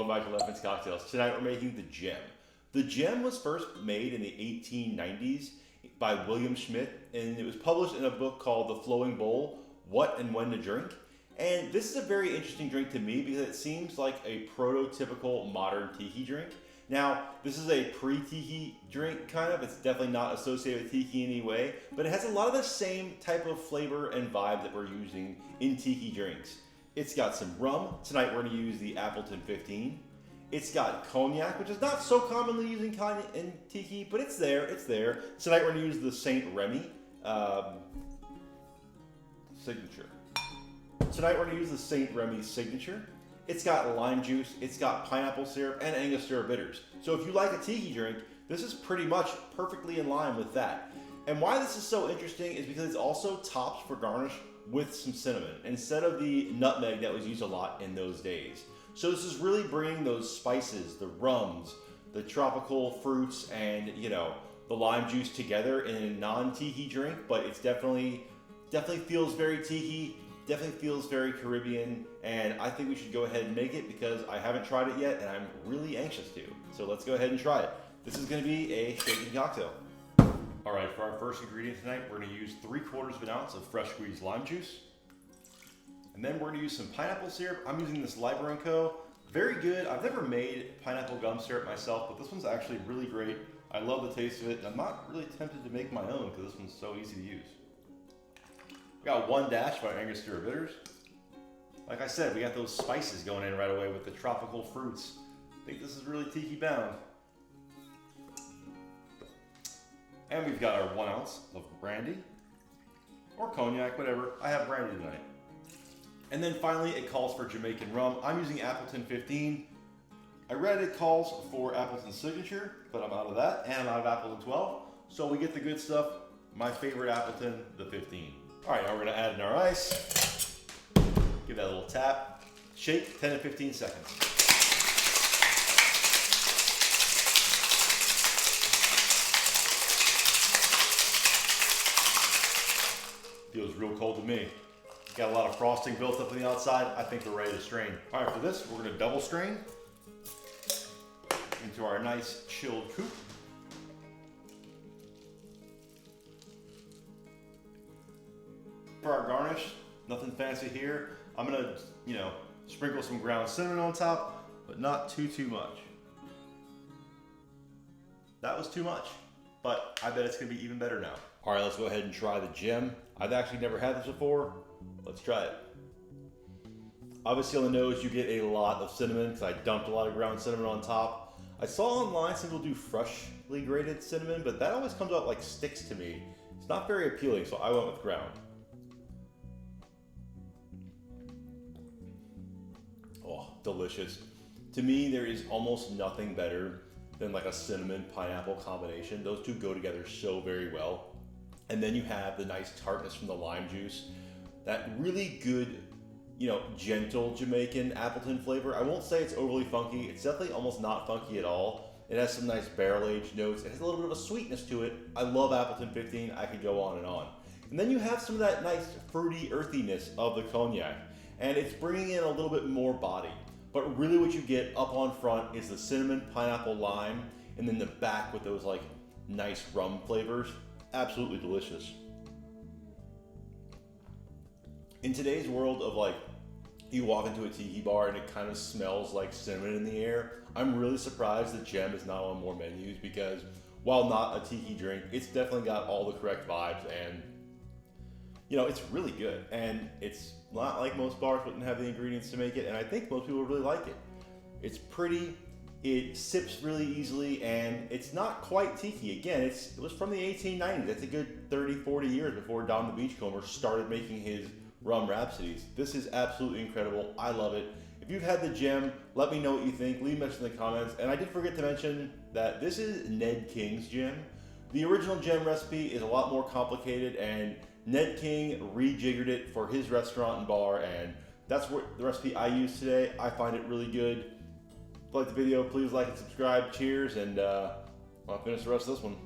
welcome back to Left Cocktails. Tonight we're making the Gem. The Gem was first made in the 1890s by William Schmidt, and it was published in a book called The Flowing Bowl, What and When to Drink. And this is a very interesting drink to me because it seems like a prototypical modern tiki drink. Now, this is a pre-tiki drink, kind of. It's definitely not associated with tiki in any way, but it has a lot of the same type of flavor and vibe that we're using in tiki drinks. It's got some rum. Tonight we're going to use the Appleton 15. It's got cognac, which is not so commonly used in tiki, but it's there, it's there. Tonight we're going to use the Saint Remy signature. Tonight we're going to use the Saint Remy signature. It's got lime juice, it's got pineapple syrup, and Angostura bitters. So if you like a tiki drink, this is pretty much perfectly in line with that. And why this is so interesting is because it's also topped for garnish with some cinnamon instead of the nutmeg that was used a lot in those days. So this is really bringing those spices, the rums, the tropical fruits, and the lime juice together in a non-tiki drink, but it's definitely feels very tiki, definitely feels very Caribbean, and I think we should go ahead and make it because I haven't tried it yet and I'm really anxious to. So let's go ahead and try it. This is going to be a shaken cocktail. All right, for our first ingredient tonight, we're going to use 3/4 of an ounce of fresh squeezed lime juice. And then we're going to use some pineapple syrup. I'm using this Liber & Co. Very good. I've never made pineapple gum syrup myself, but this one's actually really great. I love the taste of it. And I'm not really tempted to make my own because this one's so easy to use. We got 1 dash of our Angostura bitters. Like I said, we got those spices going in right away with the tropical fruits. I think this is really tiki bound. And we've got our 1 ounce of brandy, or cognac, whatever. I have brandy tonight. And then finally, it calls for Jamaican rum. I'm using Appleton 15. I read it calls for Appleton Signature, but I'm out of that, and I'm out of Appleton 12. So we get the good stuff. My favorite Appleton, the 15. All right, now we're gonna add in our ice. Give that a little tap. Shake 10 to 15 seconds. Feels real cold to me. Got a lot of frosting built up on the outside. I think we're ready to strain. All right, for this, we're gonna double strain into our nice chilled coupe. For our garnish, nothing fancy here. I'm gonna, sprinkle some ground cinnamon on top, but not too much. That was too much, but I bet it's gonna be even better now. All right, let's go ahead and try the Gem. I've actually never had this before. Let's try it. Obviously on the nose, you get a lot of cinnamon because I dumped a lot of ground cinnamon on top. I saw online some people do freshly grated cinnamon, but that always comes out like sticks to me. It's not very appealing, so I went with ground. Oh, delicious. To me, there is almost nothing better than like a cinnamon pineapple combination. Those two go together so very well. And then you have the nice tartness from the lime juice. That really good, gentle Jamaican Appleton flavor. I won't say it's overly funky. It's definitely almost not funky at all. It has some nice barrel-aged notes. It has a little bit of a sweetness to it. I love Appleton 15. I could go on and on. And then you have some of that nice fruity earthiness of the cognac. And it's bringing in a little bit more body. But really what you get up on front is the cinnamon, pineapple, lime, and then the back with those nice rum flavors. Absolutely delicious. In today's world of you walk into a tiki bar and it kind of smells like cinnamon in the air, I'm really surprised the Gem is not on more menus because while not a tiki drink, it's definitely got all the correct vibes and it's really good. And it's not like most bars wouldn't have the ingredients to make it, and I think most people really like it. It's pretty, it sips really easily, and it's not quite tiki. Again, it was from the 1890s. That's a good 30, 40 years before Don the Beachcomber started making his rum rhapsodies. This is absolutely incredible. I love it. If you've had the Gem, let me know what you think. Leave a message in the comments. And I did forget to mention that this is Ned King's Gem. The original Gem recipe is a lot more complicated, and Ned King rejiggered it for his restaurant and bar, and that's what the recipe I use today. I find it really good. If you like the video, please like and subscribe. Cheers, and I'll finish the rest of this one.